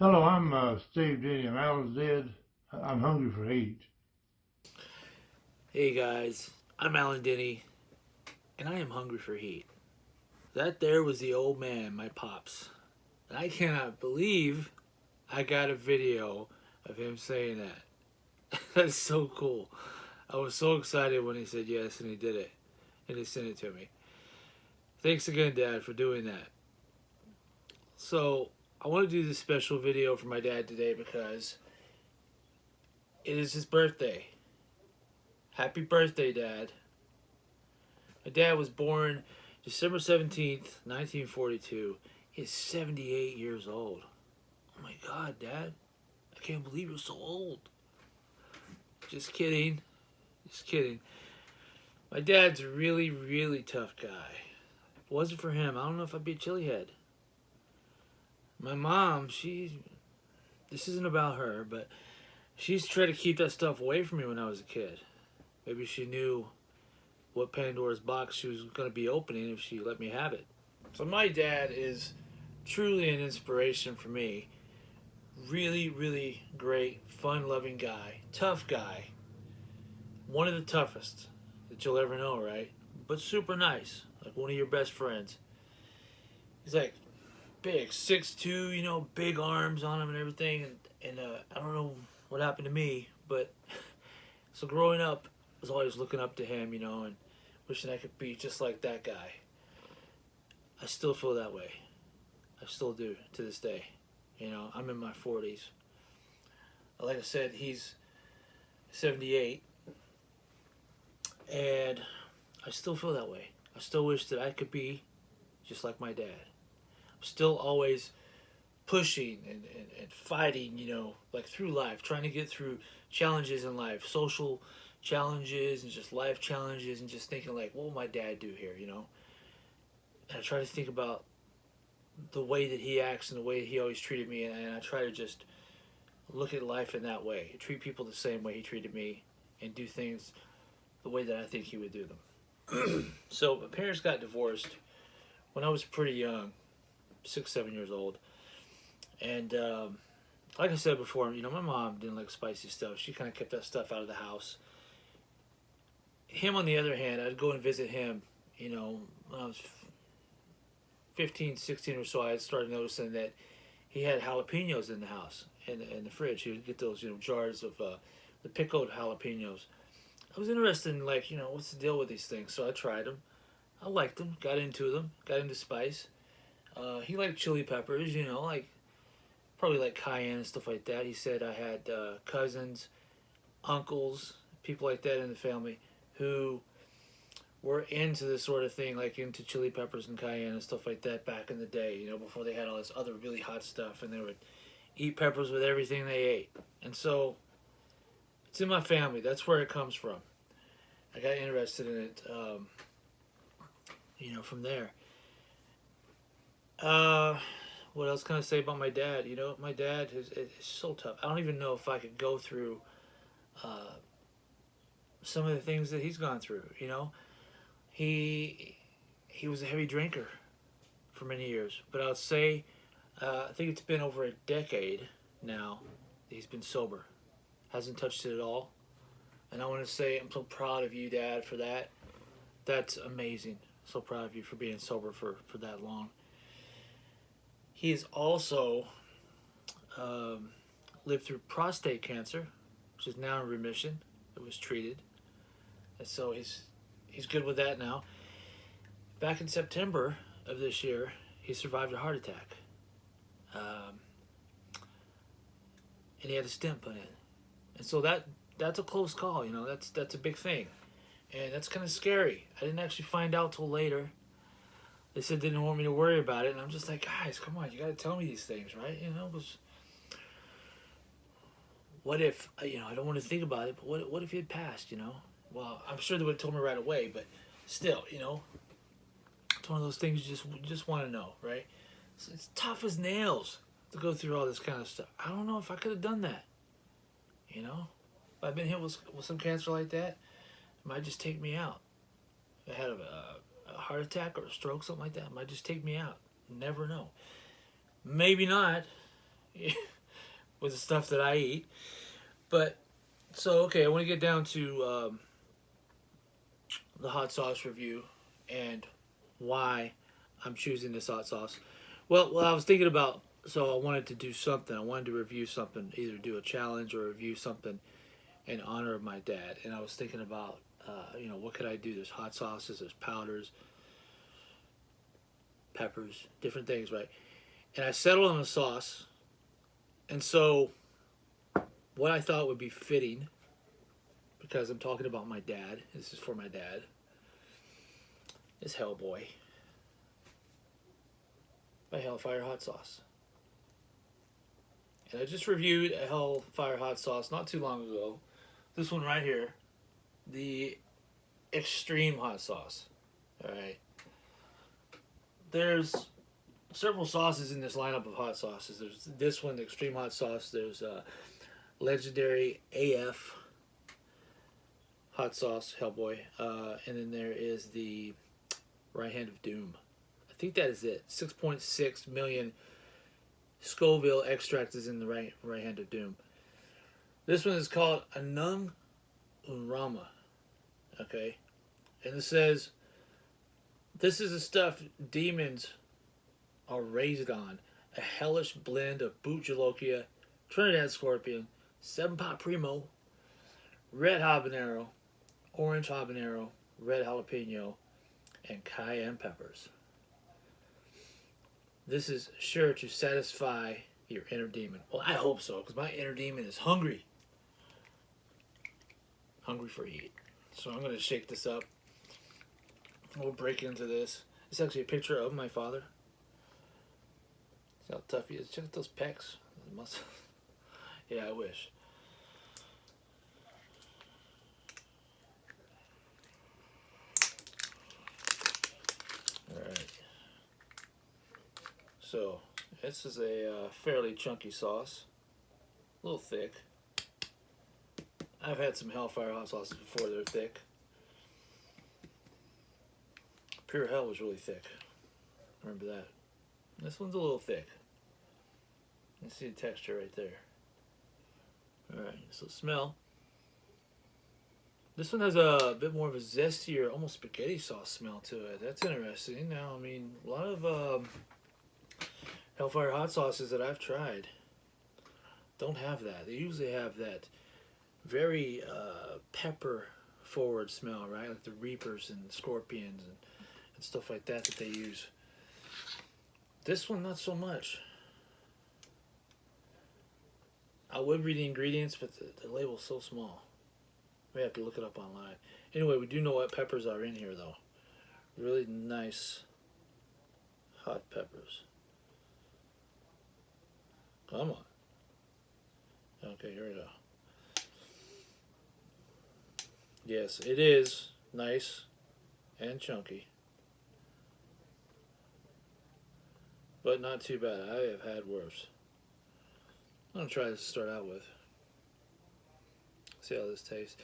Hello, I'm Steve Denney. I'm Alan's dead. I'm hungry for heat. Hey guys, I'm Alan Denney, and I am hungry for heat. That there was the old man, my pops. And I cannot believe I got a video of him saying that. That's so cool. I was so excited when he said yes and he did it. And he sent it to me. Thanks again, Dad, for doing that. So, I want to do this special video for my dad today because it is his birthday. Happy birthday, Dad. My dad was born December 17th, 1942. He's 78 years old. Oh my God, Dad. I can't believe you're so old. Just kidding. Just kidding. My dad's a really, really tough guy. If it wasn't for him, I don't know if I'd be a chili head. My mom, this isn't about her, but she's tried to keep that stuff away from me when I was a kid. Maybe she knew what Pandora's box she was going to be opening if she let me have it. So my dad is truly an inspiration for me. Really, really great, fun-loving guy, tough guy. One of the toughest that you'll ever know, right? But super nice, like one of your best friends. He's like big, 6'2", big arms on him and everything. And I don't know what happened to me, but so growing up, I was always looking up to him, and wishing I could be just like that guy. I still feel that way. I still do to this day. I'm in my 40s. Like I said, he's 78, and I still feel that way. I still wish that I could be just like my dad. I'm still always pushing and fighting, like through life, trying to get through challenges in life, social challenges and just life challenges, and just thinking like, what will my dad do here? And I try to think about the way that he acts and the way he always treated me, and I try to just look at life in that way, treat people the same way he treated me, and do things the way that I think he would do them. So my parents got divorced when I was pretty young, 6, 7 years old, and like I said before, my mom didn't like spicy stuff. She kind of kept that stuff out of the house. Him, on the other hand, I'd go and visit him, when I was 15, 16 or so. I started noticing that he had jalapenos in the house, in the fridge. He would get those, jars of the pickled jalapenos. I was interested in, like, what's the deal with these things? So I tried them. I liked them, got into spice. He liked chili peppers, like probably like cayenne and stuff like that. He said I had cousins, uncles, people like that in the family who were into this sort of thing, like into chili peppers and cayenne and stuff like that back in the day, before they had all this other really hot stuff, and they would eat peppers with everything they ate. And so it's in my family. That's where it comes from. I got interested in it, from there. What else can I say about my dad? My dad is so tough. I don't even know if I could go through some of the things that he's gone through. He he was a heavy drinker for many years, but I would say I think it's been over a decade now that he's been sober. Hasn't touched it at all, and I want to say I'm so proud of you, Dad, for that. That's amazing. So proud of you for being sober for that long. He has also um, lived through prostate cancer, which is now in remission. It was treated, and so he's good with that now. Back in September of this year, he survived a heart attack, um, and he had a stent put in, and so that's a close call. That's a big thing, and that's kind of scary. I didn't actually find out till later. They said they didn't want me to worry about it, and I'm just like, guys, come on, you got to tell me these things, right? What if, I don't want to think about it, but what if he had passed? Well, I'm sure they would have told me right away, but still, it's one of those things you just want to know, right? So it's tough as nails to go through all this kind of stuff. I don't know if I could have done that, If I've been hit with some cancer like that, it might just take me out. If I had a heart attack or a stroke, something like that, it might just take me out. Never know. Maybe not. with the stuff that I eat. But, so, okay, I want to get down to the hot sauce review and why I'm choosing this hot sauce. Well, I was thinking about, so I wanted to do something. I wanted to review something, either do a challenge or review something in honor of my dad. And I was thinking about, what could I do? There's hot sauces, there's powders, peppers, different things, right? And I settled on a sauce. And so, what I thought would be fitting, because I'm talking about my dad, this is for my dad, is Hellboy by HellFire hot sauce. And I just reviewed a HellFire hot sauce not too long ago. This one right here, the extreme hot sauce. Alright. There's several sauces in this lineup of hot sauces. There's this one, the extreme hot sauce. There's legendary AF hot sauce, Hellboy. And then there is the Right Hand of Doom. I think that is it. 6.6 million Scoville extract is in the right Hand of Doom. This one is called Anung Unrama. Okay? And it says, this is the stuff demons are raised on. A hellish blend of Boot Jalokia, Trinidad Scorpion, 7-Pot Primo, Red Habanero, Orange Habanero, Red Jalapeno, and Cayenne peppers. This is sure to satisfy your inner demon. Well, I hope so, because my inner demon is hungry. Hungry for heat. So I'm going to shake this up. We'll break into this. It's actually a picture of my father. See how tough he is. Check out those pecs. Muscle. Yeah, I wish. Alright. So, this is a fairly chunky sauce. A little thick. I've had some HellFire hot sauces before. They're thick. Pure Hell was really thick. Remember that. This one's a little thick. You see the texture right there. Alright, so smell. This one has a bit more of a zestier, almost spaghetti sauce smell to it. That's interesting. Now, I mean, a lot of HellFire hot sauces that I've tried don't have that. They usually have that very pepper forward smell, right? Like the Reapers and Scorpions and stuff like that they use. This one, not so much. I would read the ingredients, but the label's so small. We have to look it up online. Anyway, we do know what peppers are in here, though. Really nice hot peppers. Come on. Okay, here we go. Yes, it is nice and chunky. But not too bad. I have had worse. I'm going to try this to start out with. See how this tastes.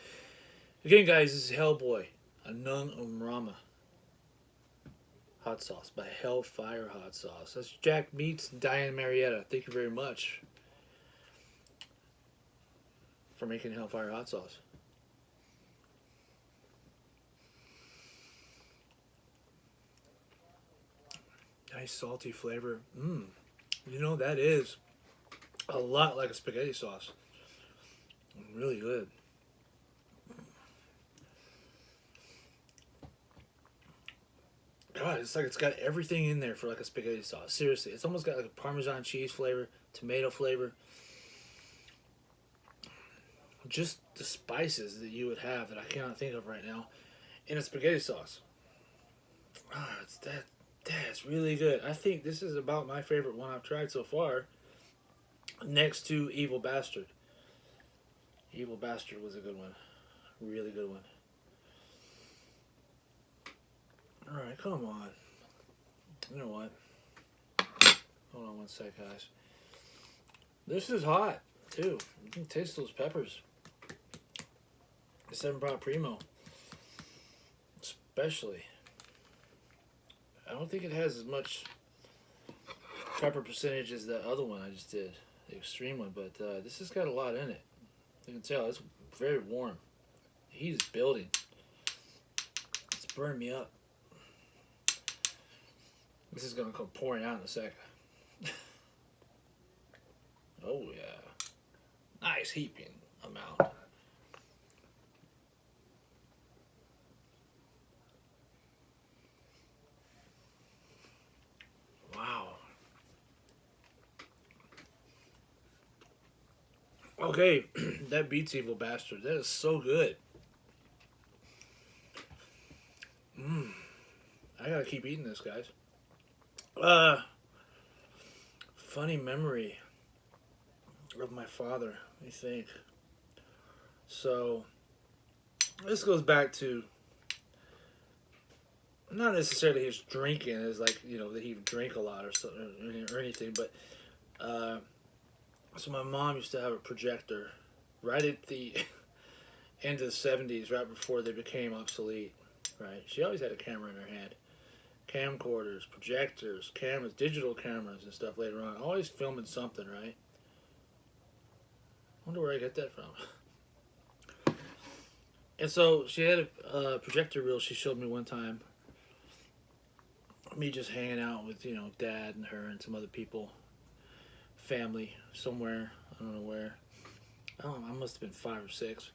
Again, guys, this is Hellboy Anung Unrama hot sauce by HellFire hot sauce. That's Jack Meats and Diane Marietta. Thank you very much for making HellFire hot sauce. Nice salty flavor. You know, that is a lot like a spaghetti sauce. Really good. God, it's like it's got everything in there for like a spaghetti sauce. Seriously, it's almost got like a Parmesan cheese flavor, tomato flavor. Just the spices that you would have that I cannot think of right now in a spaghetti sauce. That's really good. I think this is about my favorite one I've tried so far, next to Evil Bastard. Evil Bastard was a good one. Really good one. Alright, come on. You know what? Hold on one sec, guys. This is hot, too. You can taste those peppers. The 7-Pot Primo. Especially. I don't think it has as much pepper percentage as that other one I just did. the extreme one, but this has got a lot in it. You can tell it's very warm. The heat is building. It's burning me up. This is gonna come pouring out in a second. Oh yeah, nice heaping amount. Wow. Okay, that beats Evil Bastard. That is so good. I gotta keep eating this, guys. Funny memory of my father, I think. So, this goes back to not necessarily his drinking, as like, you know, that he would drink a lot or something or anything, but so my mom used to have a projector right at the end of the 70s, right before they became obsolete, right? She always had a camera in her hand. Camcorders, projectors, cameras, digital cameras and stuff later on. Always filming something, right? I wonder where I get that from. And so she had a projector reel she showed me one time. Me just hanging out with, you know, Dad and her and some other people. Family somewhere. I don't know where. I must have been 5 or 6.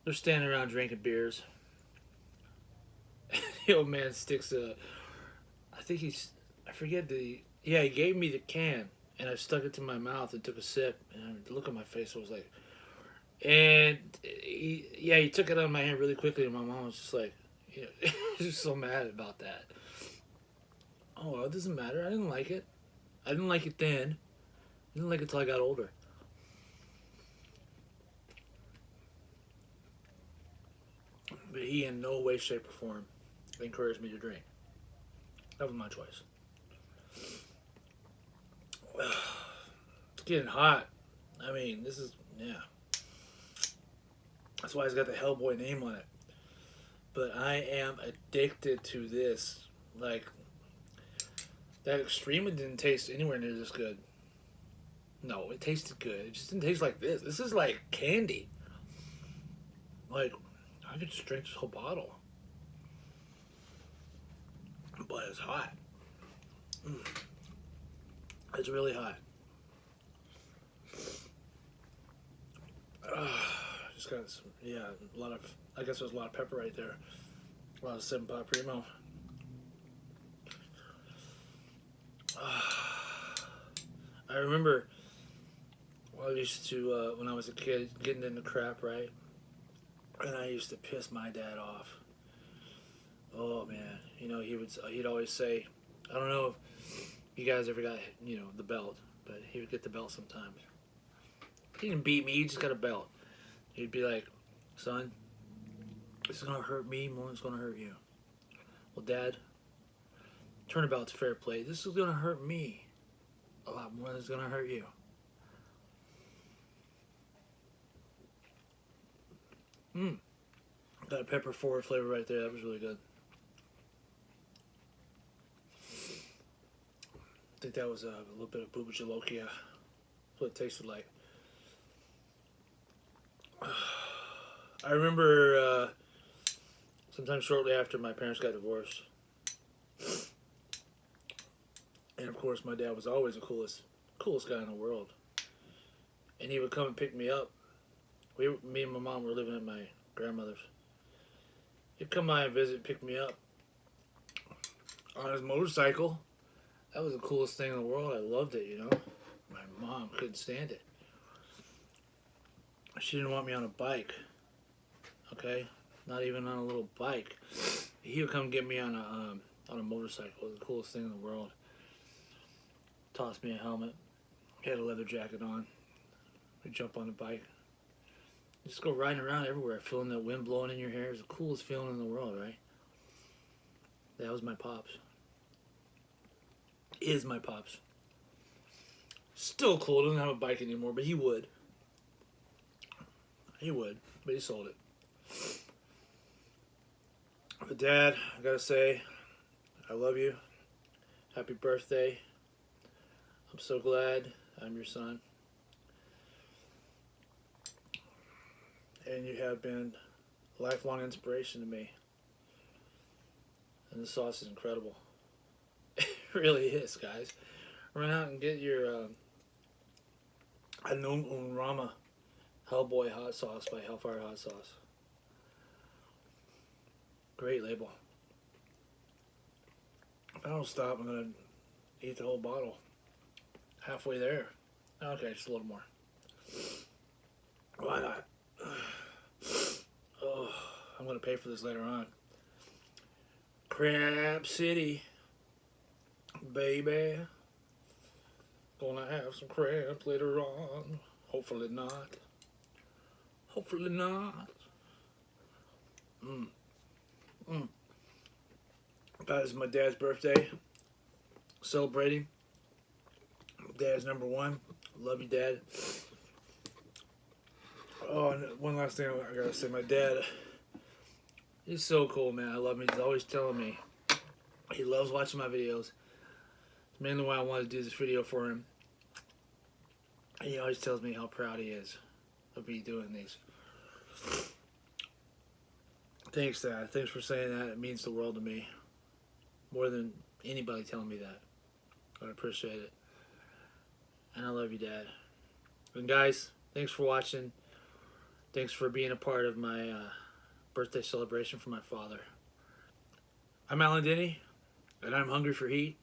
They're standing around drinking beers. The old man sticks a... I forget the... Yeah, he gave me the can. And I stuck it to my mouth and took a sip. And the look on my face was like... And he took it out of my hand really quickly. And my mom was just like... You know, just so mad about that. Oh, well, it doesn't matter. I didn't like it. I didn't like it then. I didn't like it till I got older. But he in no way, shape, or form encouraged me to drink. That was my choice. It's getting hot. I mean, this is, yeah. That's why it's got the Hellboy name on it. But I am addicted to this. Like, that Extrema didn't taste anywhere near this good. No, it tasted good. It just didn't taste like this. This is like candy. Like, I could just drink this whole bottle. But it's hot. It's really hot. Just got some, yeah, a lot of, I guess there's a lot of pepper right there. A lot of 7-Pot Primo. I remember I used to, when I was a kid, getting into crap, right? And I used to piss my dad off. Oh, man. You know, he'd always say, I don't know if you guys ever got, you know, the belt, but he would get the belt sometimes. He didn't beat me, he just got a belt. He'd be like, son, this is going to hurt me more than it's going to hurt you. Well, Dad, turnabout's fair play. This is going to hurt me a lot more than it's going to hurt you. That pepper forward flavor right there, that was really good. I think that was a little bit of Booba Jalokia. That's what it tasted like. I remember sometime shortly after my parents got divorced. And of course my dad was always the coolest guy in the world. And he would come and pick me up. Me and my mom were living at my grandmother's. He'd come by and visit, pick me up on his motorcycle. That was the coolest thing in the world. I loved it, you know. My mom couldn't stand it. She didn't want me on a bike. Okay? Not even on a little bike. He would come get me on a motorcycle. It was the coolest thing in the world. Tossed me a helmet. He had a leather jacket on. We'd jump on the bike. Just go riding around everywhere, feeling the wind blowing in your hair. It's the coolest feeling in the world, right? That was my pops. Is my pops. Still cool. Doesn't have a bike anymore, but he would. He would, but he sold it. But Dad, I gotta say, I love you. Happy birthday. I'm so glad I'm your son. and you have been a lifelong inspiration to me. And the sauce is incredible. It really is, guys. Run out and get your Anung Unrama Hellboy hot sauce by HellFire hot sauce. Great label. If I don't stop, I'm gonna eat the whole bottle. Halfway there. Okay, just a little more. Why not? Oh, I'm gonna pay for this later on. Crab City, baby. Gonna have some crabs later on. Hopefully not. Hopefully not. That is my dad's birthday. Celebrating. Dad's number one. Love you, Dad. Oh, and one last thing I gotta say. My dad, he's so cool, man. I love him. He's always telling me he loves watching my videos. It's mainly why I wanted to do this video for him. And he always tells me how proud he is of me doing these. Thanks, Dad. Thanks for saying that. It means the world to me. More than anybody telling me that. I appreciate it. And I love you, Dad. And guys, thanks for watching. Thanks for being a part of my birthday celebration for my father. I'm Alan Denney, and I'm hungry for heat.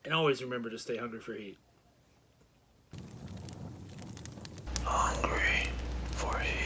And always remember to stay hungry for heat. Hungry for heat.